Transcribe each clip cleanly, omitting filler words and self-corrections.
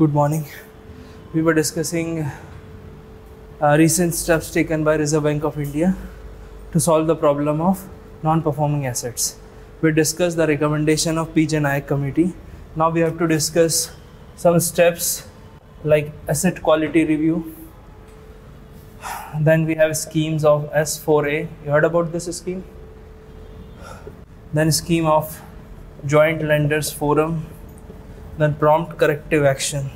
Good morning. We were discussing recent steps taken by Reserve Bank of India to solve the problem of non-performing assets. We discussed the recommendation of P. J. Nayak committee. Now we have to discuss some steps like asset quality review. Then we have schemes of S4A. You heard about this scheme? Then scheme of joint lenders forum. Then prompt corrective action.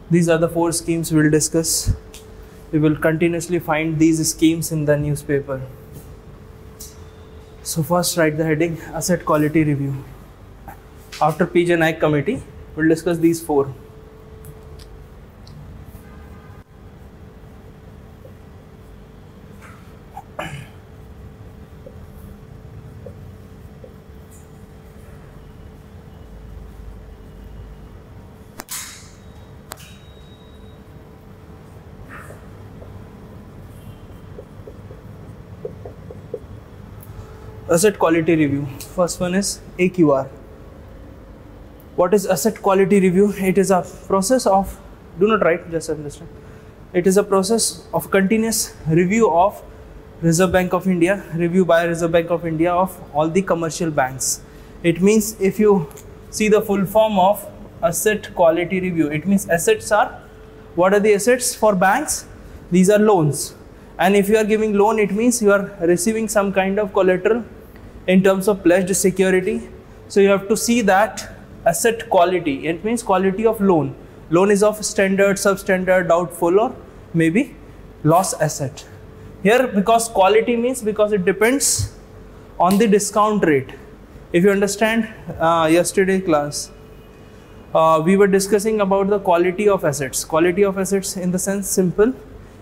These are the 4 schemes we will discuss. We will continuously find these schemes in the newspaper. So first write the heading asset quality review. After P. J. Nayak committee, we will discuss these 4. Asset quality review. First one is AQR. What is asset quality review? It is a process of, do not write, just understand. It is a process of continuous review of Reserve Bank of India, review by Reserve Bank of India of all the commercial banks. It means if you see the full form of asset quality review, it means assets are, what are the assets for banks? These are loans. And if you are giving loan, it means you are receiving some kind of collateral in terms of pledged security. So you have to see that asset quality. It means quality of loan. Loan is of standard, substandard, doubtful, or maybe loss asset. Here, because quality means because it depends on the discount rate. If you understand yesterday class, we were discussing about the quality of assets. Quality of assets in the sense simple.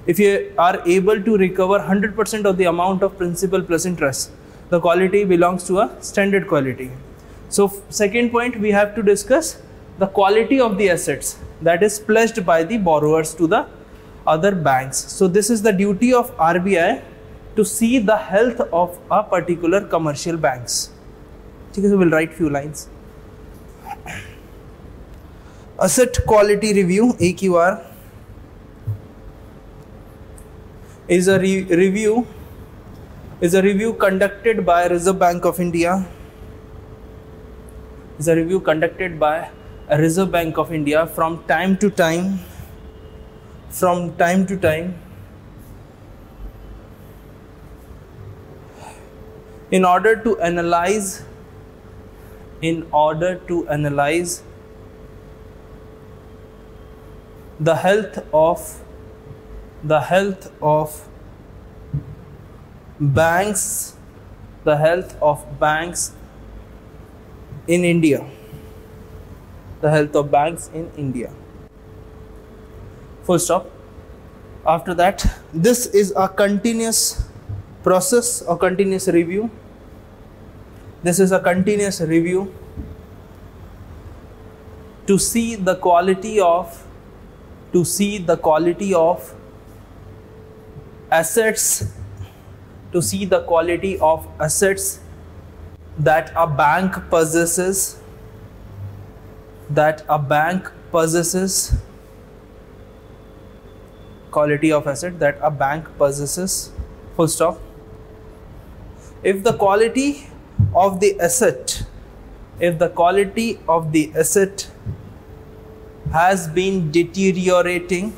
If you are able to recover 100% of the amount of principal plus interest, the quality belongs to a standard quality. So second point, we have to discuss the quality of the assets that is pledged by the borrowers to the other banks. So this is the duty of RBI to see the health of a particular commercial banks. Okay, so we'll write few lines. Asset quality review, AQR, is a review conducted by Reserve Bank of India. Is a review conducted by a Reserve Bank of India from time to time. In order to analyze the health of banks in India. The health of banks in India. Full stop. After that, this is a continuous process or continuous review. This is a continuous review to see the quality of assets, that a bank possesses, quality of asset that a bank possesses. Full stop. If the quality of the asset has been deteriorating,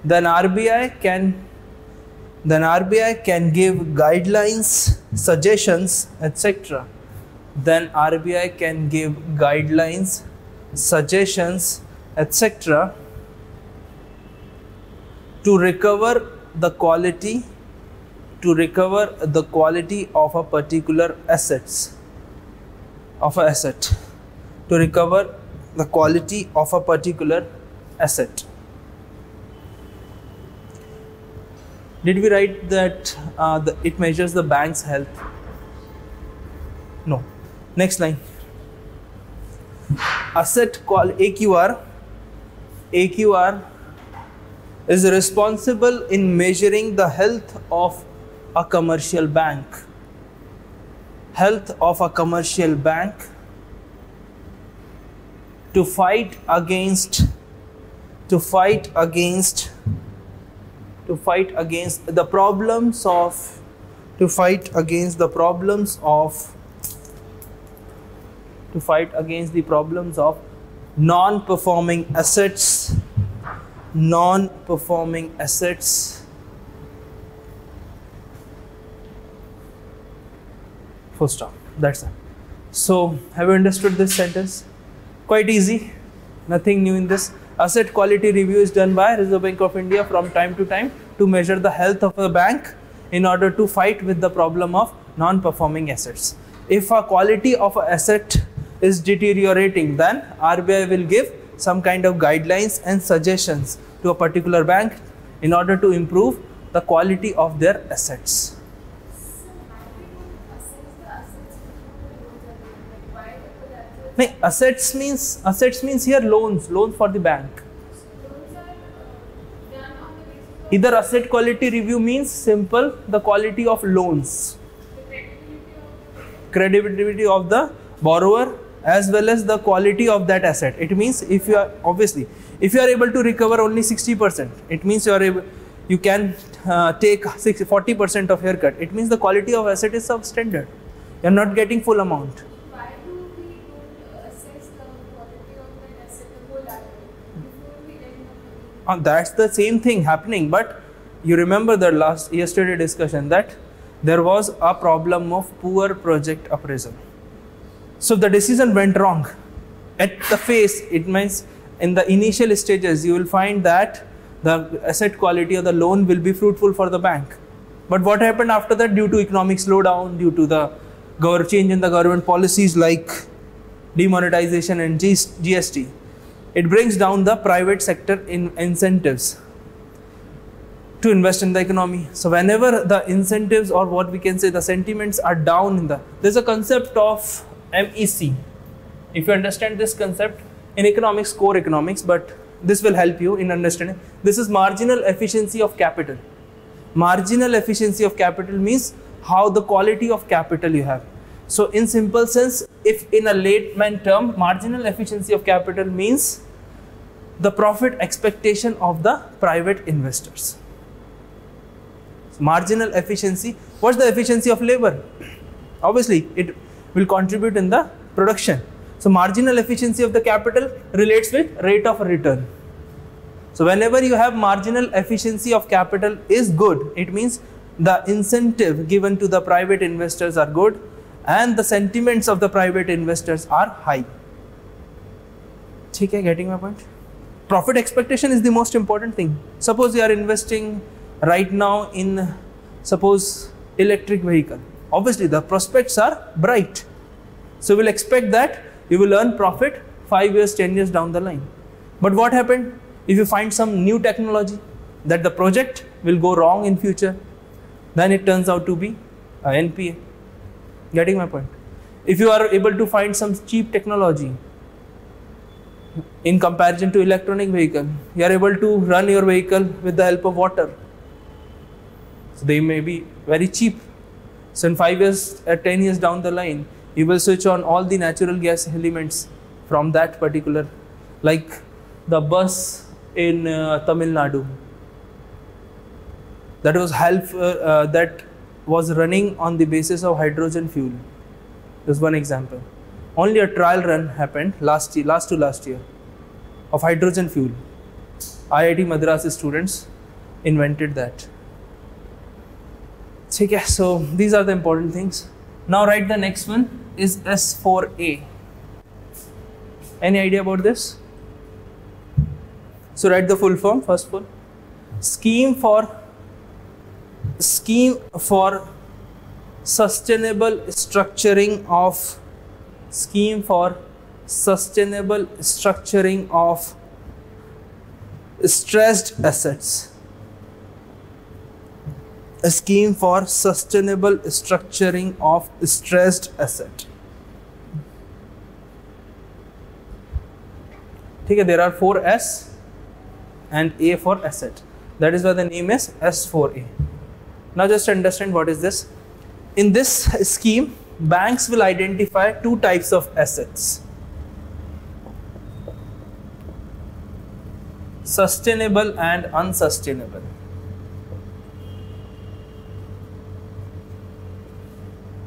then RBI can give guidelines, suggestions, etc. Then RBI can give guidelines, suggestions, etc. to recover the quality of a particular asset. Did we write that it measures the bank's health? No. Next line. Asset called AQR is responsible in measuring the health of a commercial bank. health of a commercial bank to fight against the problems of non-performing assets. Full stop. That's it. So, have you understood this sentence? Quite easy. Nothing new in this. Asset quality review is done by Reserve Bank of India from time to time to measure the health of a bank in order to fight with the problem of non-performing assets. If a quality of an asset is deteriorating, then RBI will give some kind of guidelines and suggestions to a particular bank in order to improve the quality of their assets. Assets means here loans for the bank. Either asset quality review means simple the quality of loans, credibility of the borrower as well as the quality of that asset. It means if you are able to recover only 60%, it means you can take 40% of haircut. It means the quality of asset is substandard. You are not getting full amount. That's the same thing happening, but you remember the yesterday discussion that there was a problem of poor project appraisal. So the decision went wrong at the face. It means in the initial stages you will find that the asset quality of the loan will be fruitful for the bank. But what happened after that, due to economic slowdown, due to the change in the government policies like demonetization and GST, it brings down the private sector incentives to invest in the economy. So whenever the incentives, or what we can say the sentiments, are down there's a concept of MEC. If you understand this concept in economics, core economics, but this will help you in understanding. This is marginal efficiency of capital. Marginal efficiency of capital means how the quality of capital you have. So in simple sense, if in a layman term, marginal efficiency of capital means the profit expectation of the private investors. So marginal efficiency, what's the efficiency of labor? Obviously, it will contribute in the production. So marginal efficiency of the capital relates with rate of return. So whenever you have marginal efficiency of capital is good, it means the incentive given to the private investors are good and the sentiments of the private investors are high. Okay, getting my point? Profit expectation is the most important thing. Suppose you are investing right now in, suppose, electric vehicle. Obviously the prospects are bright. So we'll expect that you will earn profit 5 years, 10 years down the line. But what happened if you find some new technology that the project will go wrong in future? Then it turns out to be a NPA. Getting my point? If you are able to find some cheap technology in comparison to electronic vehicle, you are able to run your vehicle with the help of water. So they may be very cheap. So in 5 years, 10 years down the line, you will switch on all the natural gas elements from that particular, like the bus in Tamil Nadu. That was running on the basis of hydrogen fuel. This one example. Only a trial run happened last to last year of hydrogen fuel. IIT Madras students invented that. Okay, so these are the important things. Now write the next one is S4A. Any idea about this? So write the full form, first full. Scheme for sustainable structuring of stressed assets. A scheme for sustainable structuring of stressed asset. Okay, there are 4 S and A for asset. That is why the name is S4A. Now just understand what is this. In this scheme, banks will identify two types of assets: sustainable and unsustainable.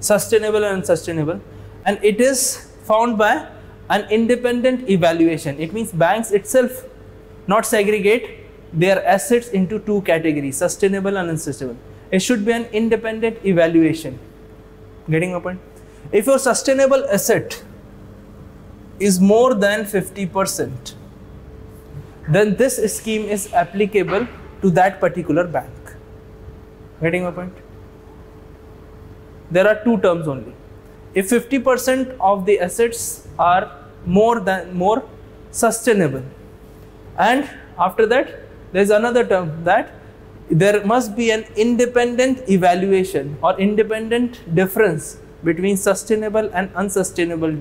Sustainable and unsustainable, and it is found by an independent evaluation. It means banks itself not segregate their assets into two categories, sustainable and unsustainable. It should be an independent evaluation. Getting my point? If your sustainable asset is more than 50%, then this scheme is applicable to that particular bank. Getting my point? There are two terms only. If 50% of the assets are more sustainable, and after that there is another term, that there must be an independent evaluation or independent difference between sustainable and unsustainable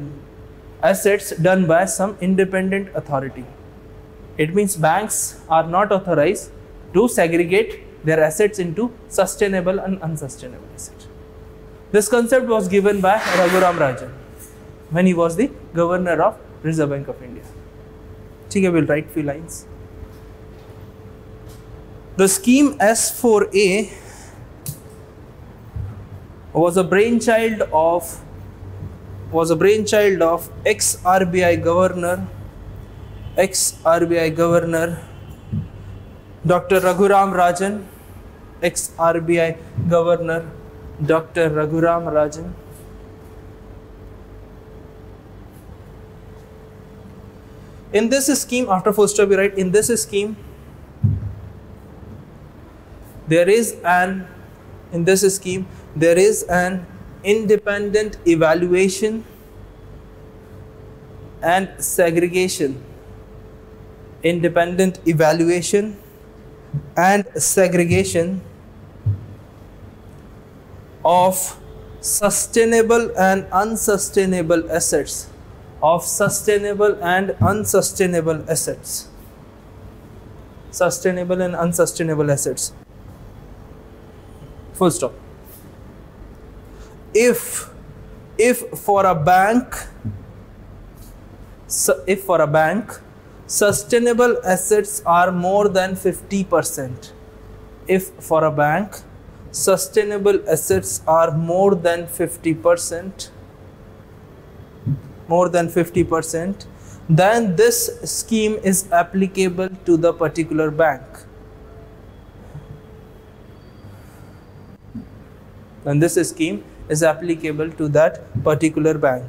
assets done by some independent authority. It means banks are not authorized to segregate their assets into sustainable and unsustainable assets. This concept was given by Raghuram Rajan when he was the governor of Reserve Bank of India. Okay, we'll write few lines. The scheme S4A was a brainchild of ex-RBI governor Dr. Raghuram Rajan, ex-RBI governor Dr. Raghuram Rajan. In this scheme, after full stop we write, in this scheme there is an independent evaluation and segregation. Independent evaluation and segregation of sustainable and unsustainable assets. Sustainable and unsustainable assets. Full stop. If for a bank sustainable assets are more than 50%, if for a bank sustainable assets are more than 50%, then this scheme is applicable to the particular bank. Then this scheme is applicable to that particular bank.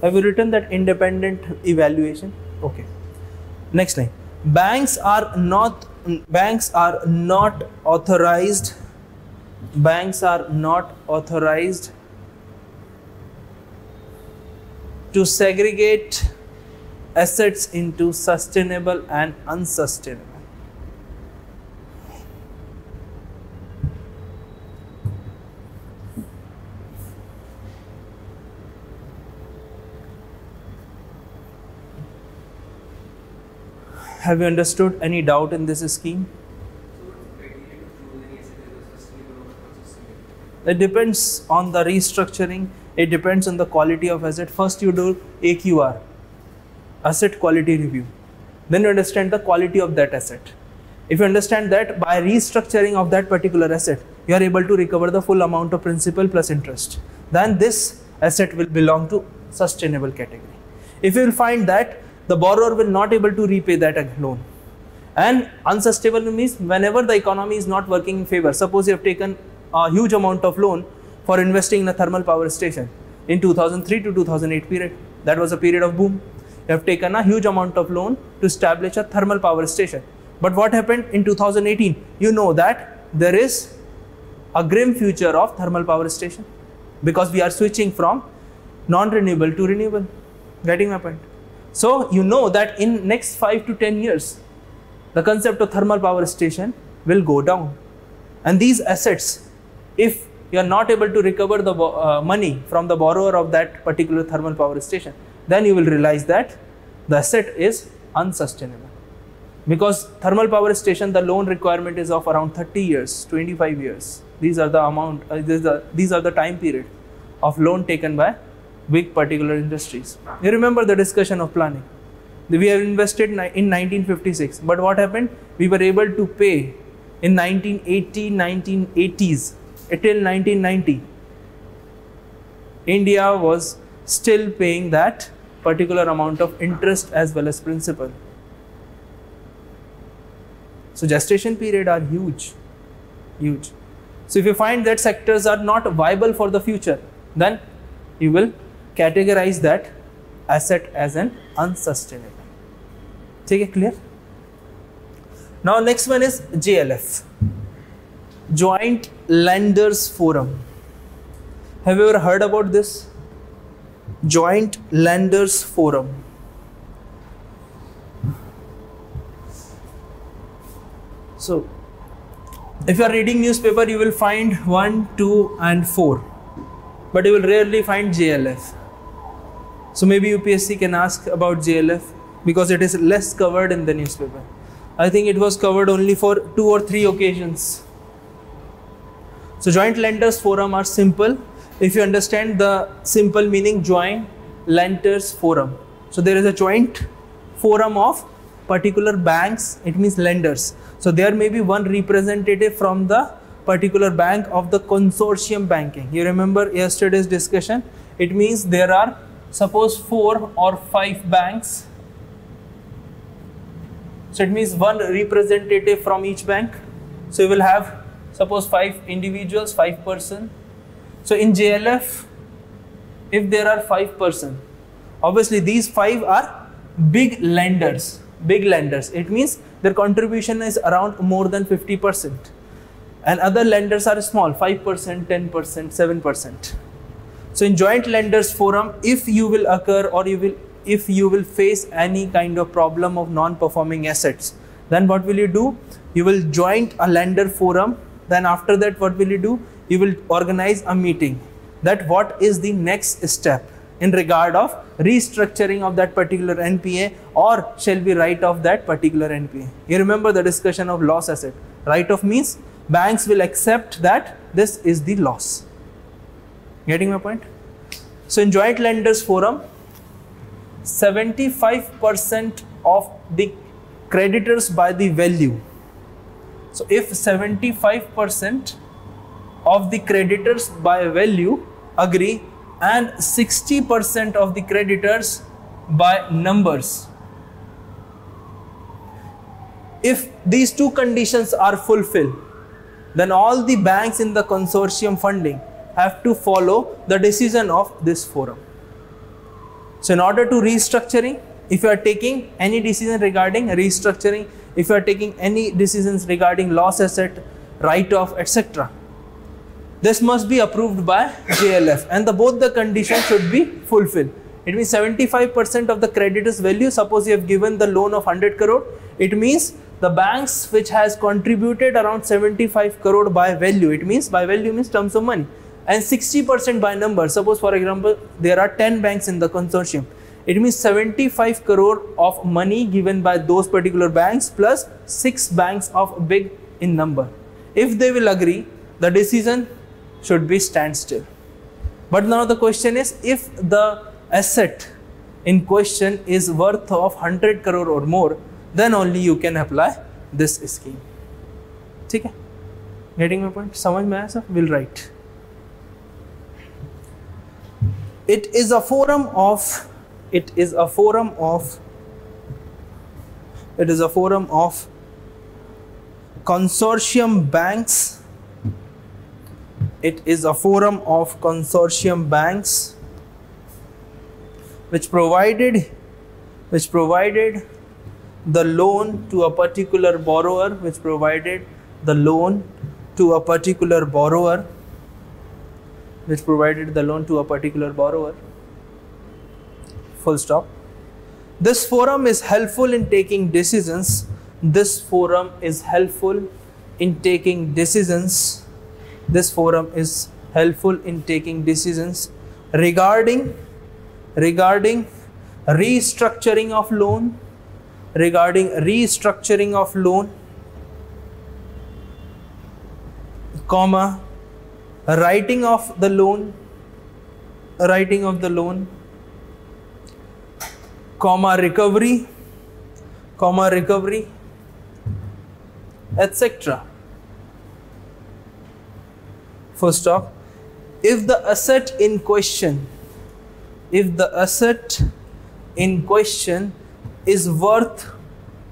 Have you written that independent evaluation? Okay. Next line. Banks are not authorized to segregate assets into sustainable and unsustainable. Have you understood any doubt in this scheme? It depends on the restructuring, it depends on the quality of asset. First you do AQR, asset quality review. Then you understand the quality of that asset. If you understand that by restructuring of that particular asset, you are able to recover the full amount of principal plus interest, then this asset will belong to sustainable category. If you will find that the borrower will not able to repay that loan, and unsustainable means whenever the economy is not working in favor. Suppose you have taken a huge amount of loan for investing in a thermal power station in 2003 to 2008 period. That was a period of boom. You have taken a huge amount of loan to establish a thermal power station. But what happened in 2018? You know that there is a grim future of thermal power station because we are switching from non-renewable to renewable. Getting my point? So you know that in next 5 to 10 years, the concept of thermal power station will go down. And these assets, if you are not able to recover the money from the borrower of that particular thermal power station, then you will realize that the asset is unsustainable. Because thermal power station, the loan requirement is of around 30 years, 25 years. These are the amount, these are the time period of loan taken by big particular industries. You remember the discussion of planning. We have invested in 1956, but what happened? We were able to pay in 1980, 1980s till 1990. India was still paying that particular amount of interest as well as principal. So gestation period are huge, huge. So if you find that sectors are not viable for the future, then you will categorize that asset as an unsustainable. Take it clear? Now next one is JLF, Joint Lenders Forum. Have you ever heard about this? Joint Lenders Forum. So if you are reading newspaper, you will find 1, 2 and 4, but you will rarely find JLF. So maybe UPSC can ask about JLF because it is less covered in the newspaper. I think it was covered only for 2 or 3 occasions. So Joint Lenders Forum are simple. If you understand the simple meaning, Joint Lenders Forum. So there is a joint forum of particular banks, it means lenders. So there may be one representative from the particular bank of the consortium banking. You remember yesterday's discussion? It means there are suppose 4 or 5 banks. So it means one representative from each bank. So you will have suppose 5 individuals, 5 person. So in JLF, if there are 5 person, obviously these 5 are big lenders. Big lenders. It means their contribution is around more than 50%. And other lenders are small, 5%, 10%, 7%. So in Joint Lenders Forum, if you will occur or if you will face any kind of problem of non-performing assets, then what will you do? You will join a lender forum. Then after that, what will you do? You will organize a meeting that what is the next step in regard of restructuring of that particular NPA, or shall we write off that particular NPA. You remember the discussion of loss asset. Write off means banks will accept that this is the loss. Getting my point? So in Joint Lenders Forum, 75% of the creditors by the value. So if 75% of the creditors by value agree and 60% of the creditors by numbers, if these two conditions are fulfilled, then all the banks in the consortium funding have to follow the decision of this forum. So in order to restructuring, if you are taking any decision regarding restructuring, if you are taking any decisions regarding loss asset, write-off, etc., this must be approved by JLF, and both the conditions should be fulfilled. It means 75% of the creditors value. Suppose you have given the loan of 100 crore, it means the banks which has contributed around 75 crore by value, it means by value means terms of money, and 60% by number. Suppose for example there are 10 banks in the consortium, it means 75 crore of money given by those particular banks plus 6 banks of big in number. If they will agree, the decision should be standstill. But now the question is, if the asset in question is worth of 100 crore or more, then only you can apply this scheme. Okay? Getting my point? समझ में आया सब? Will write. It is a forum of consortium banks. It is a forum of consortium banks which provided the loan to a particular borrower, full stop. This forum is helpful in taking decisions. This forum is helpful in taking decisions. This forum is helpful in taking decisions regarding restructuring of loan, regarding restructuring of loan, comma, writing of the loan, comma, recovery, etc. First off, if the asset in question is worth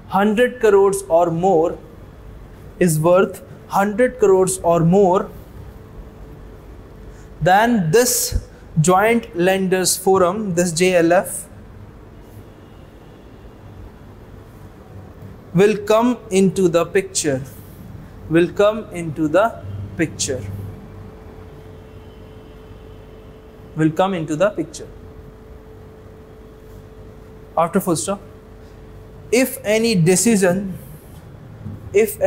100 crores or more, then this joint lenders forum, this JLF, will come into the picture. After full stop, if any decision is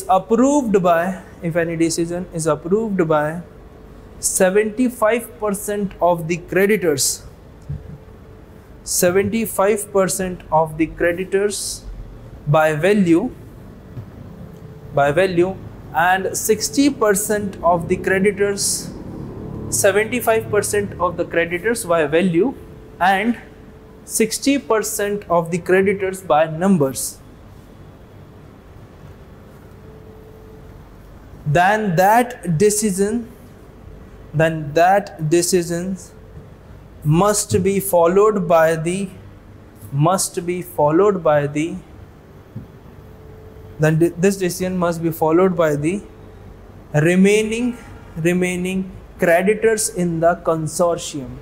approved by 75% of the creditors, by value, and 60% of the creditors, 75% of the creditors by value and 60% of the creditors by numbers, then that decision must be followed by the remaining creditors in the consortium.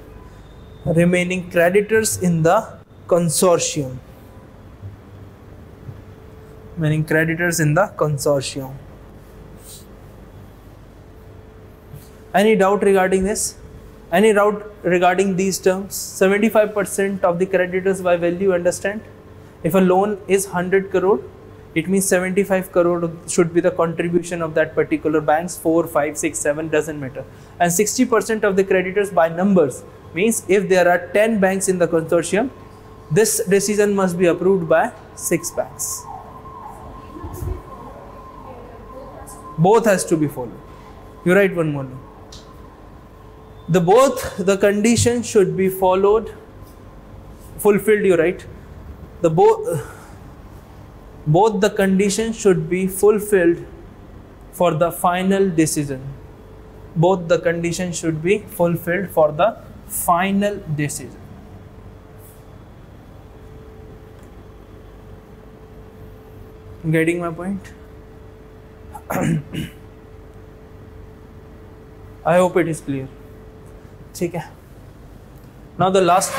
Any doubt regarding this? Any doubt regarding these terms? 75% of the creditors by value, understand? If a loan is 100 crore, it means 75 crore should be the contribution of that particular banks, 4, 5, 6, 7, doesn't matter. And 60% of the creditors by numbers means if there are 10 banks in the consortium, this decision must be approved by 6 banks. Both has to be followed. You write one more. Both the conditions should be fulfilled, you write. Both the conditions should be fulfilled for the final decision. Getting my point? I hope it is clear. ठीक है. Now the last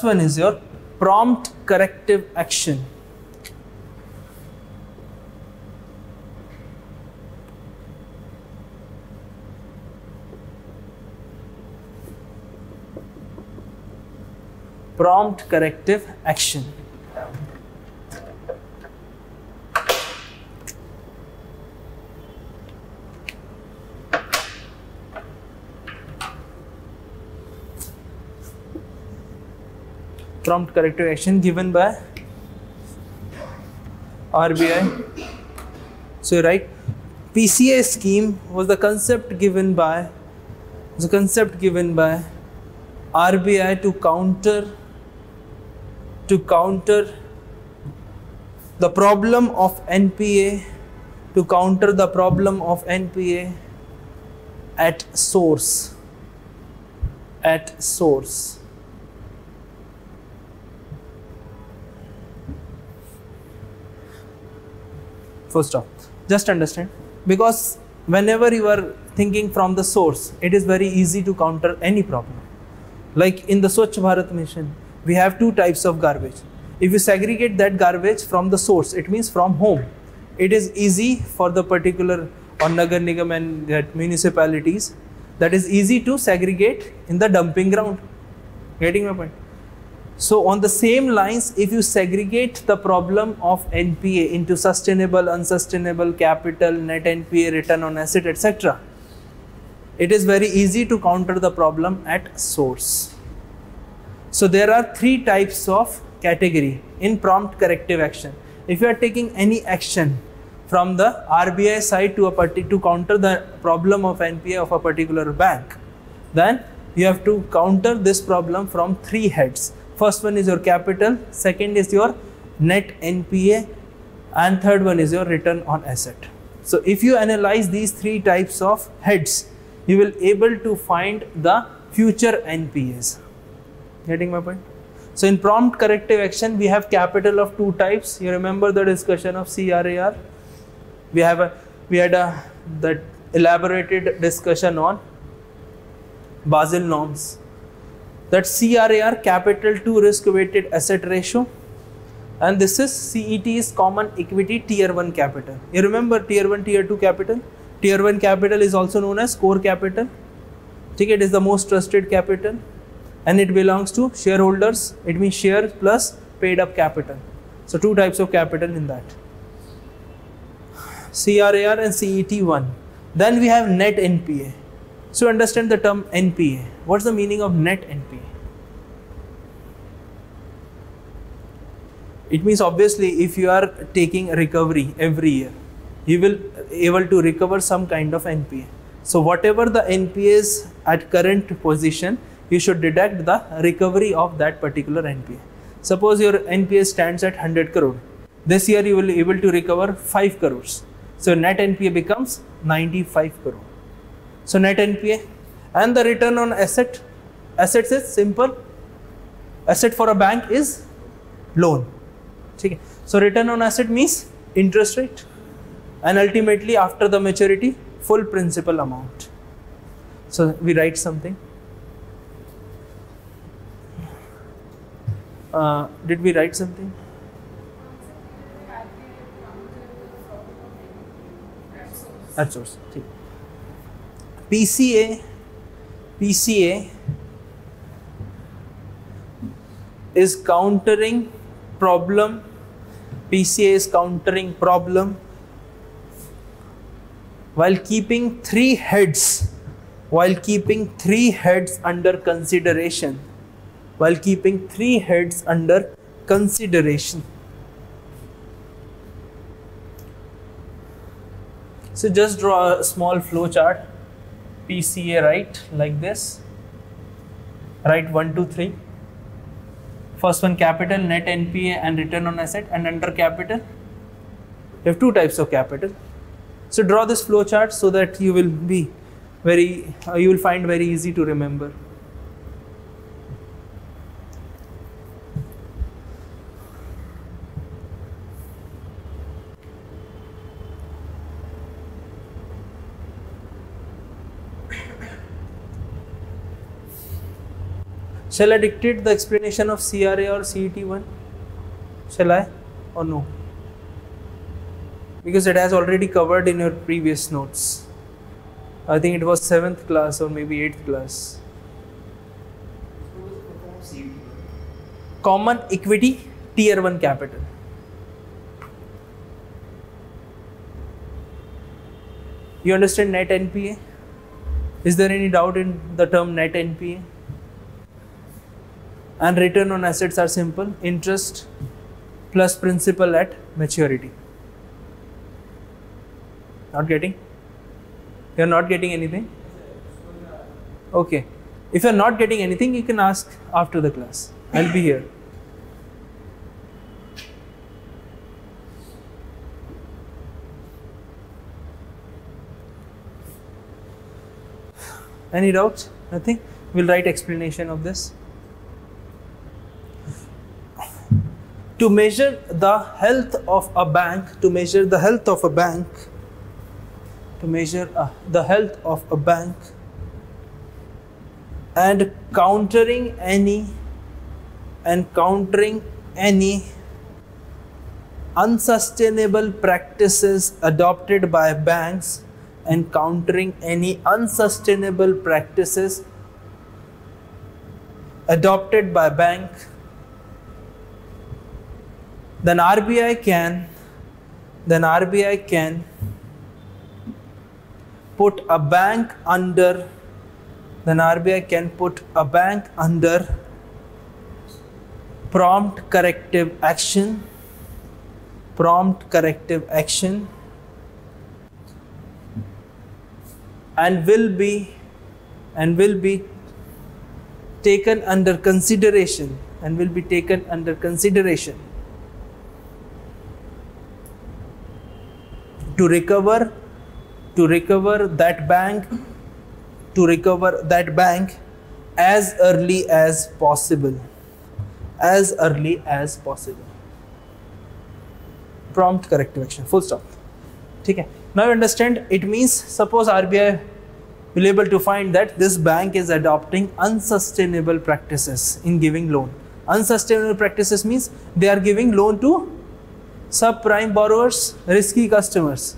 one is your prompt corrective action. Prompt corrective action. Prompt corrective action given by RBI. So you write PCA scheme was the concept given by RBI to counter the problem of NPA, at source. First off, just understand, because whenever you are thinking from the source, it is very easy to counter any problem. Like in the Swachh Bharat mission, we have 2 types of garbage. If you segregate that garbage from the source, it means from home, it is easy for the particular on Nagar Nigam and that municipalities, that is easy to segregate in the dumping ground. Getting my point? So on the same lines, if you segregate the problem of NPA into sustainable, unsustainable, capital, net NPA, return on asset, etc., it is very easy to counter the problem at source. So there are three types of category in prompt corrective action. If you are taking any action from the RBI side to counter the problem of NPA of a particular bank, then you have to counter this problem from three heads. First one is your capital, second is your net NPA, and third one is your return on asset. So if you analyze these three types of heads, you will able to find the future NPAs. Getting my point? So in prompt corrective action, we have capital of two types. You remember the discussion of CRAR? We had that elaborated discussion on Basel norms. That CRAR, capital to risk weighted asset ratio, and this is CET is common equity tier 1 capital. You remember tier 1, tier 2 capital? Tier 1 capital is also known as core capital. It is the most trusted capital and it belongs to shareholders. It means shares plus paid up capital. So two types of capital in that. CRAR and CET1. Then we have net NPA. So understand the term NPA. What's the meaning of net NPA? It means obviously if you are taking recovery every year, you will able to recover some kind of NPA. So whatever the NPA is at current position, you should deduct the recovery of that particular NPA. Suppose your NPA stands at 100 crore. This year you will be able to recover 5 crores. So net NPA becomes 95 crore. So net NPA and the return on assets is simple. Asset for a bank is loan. Okay. So return on asset means interest rate and ultimately after the maturity full principal amount. So we write something. Did we write something? At source. PCA is countering problem. PCA is countering problem while keeping three heads under consideration. So just draw a small flow chart. PCA, right, like this. Write 1, 2, 3. First one capital, net NPA and return on asset, and under capital you have two types of capital. So draw this flow chart so that you will be you will find very easy to remember. Shall I dictate the explanation of CRA or CET1? Shall I or no? Because it has already covered in your previous notes. I think it was 7th class or maybe 8th class. Common equity tier 1 capital. You understand net NPA? Is there any doubt in the term net NPA? And return on assets are simple, interest plus principal at maturity. Not getting? You are not getting anything? Okay. If you are not getting anything, you can ask after the class. I'll be here. Any doubts? Nothing? We'll write explanation of this. To measure the health of a bank, and countering any unsustainable practices adopted by banks, then RBI can put a bank under prompt corrective action and will be taken under consideration to recover that bank as early as possible. Prompt corrective action, full stop. ठीक है? Now you understand, it means suppose RBI will able to find that this bank is adopting unsustainable practices in giving loan. Unsustainable practices means they are giving loan to subprime borrowers, risky customers.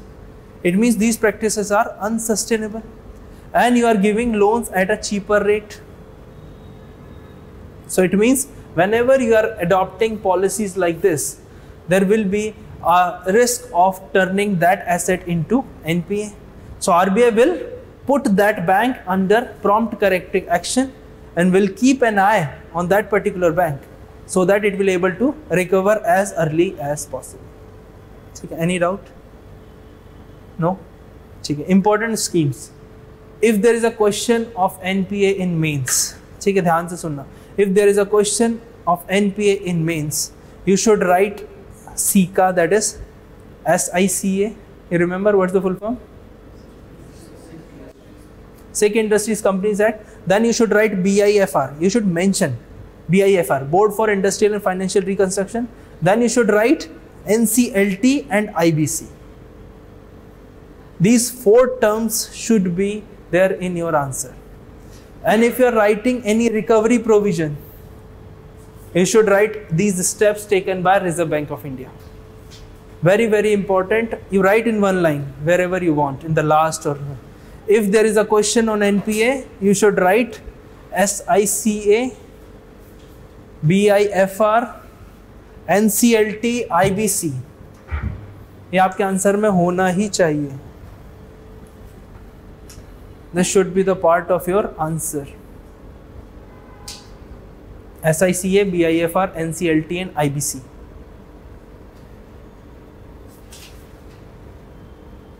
It means these practices are unsustainable and you are giving loans at a cheaper rate. So it means whenever you are adopting policies like this, there will be a risk of turning that asset into NPA. So RBI will put that bank under prompt corrective action and will keep an eye on that particular bank so that it will able to recover as early as possible. Any doubt? No? Important schemes. If there is a question of NPA in mains, ध्यान से सुनना. If there is a question of NPA in mains, you should write SICA, that is SICA. You remember what's the full form? Sick Industries Companies Act. Then you should write BIFR. You should mention BIFR, Board for Industrial and Financial Reconstruction. Then you should write NCLT and IBC. These 4 terms should be there in your answer. And if you are writing any recovery provision, you should write these steps taken by Reserve Bank of India. Very, very important. You write in one line wherever you want, in the last or. If there is a question on NPA, you should write SICA, BIFR, NCLT, IBC. ये आपके answer में होना ही चाहिए. This should be the part of your answer. SICA, BIFR, NCLT and IBC.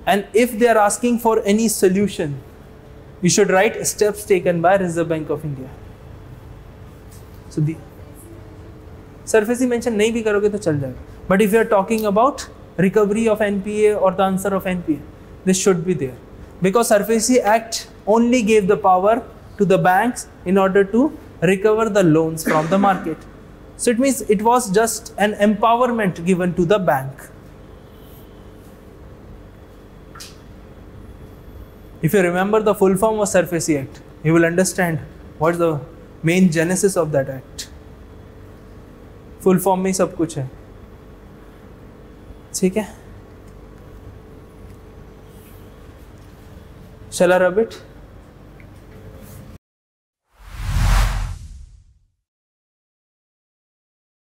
And if they are asking for any solution, you should write steps taken by Reserve Bank of India. So the surface mention नहीं भी करोगे तो चल जाएगा. But if you are talking about recovery of NPA or the answer of NPA, this should be there. Because SARFAESI Act only gave the power to the banks in order to recover the loans from the market. So it means it was just an empowerment given to the bank. If you remember the full form of SARFAESI Act, you will understand what is the main genesis of that act. Full form में सब कुछ है. ठीक है? Shall I rub it?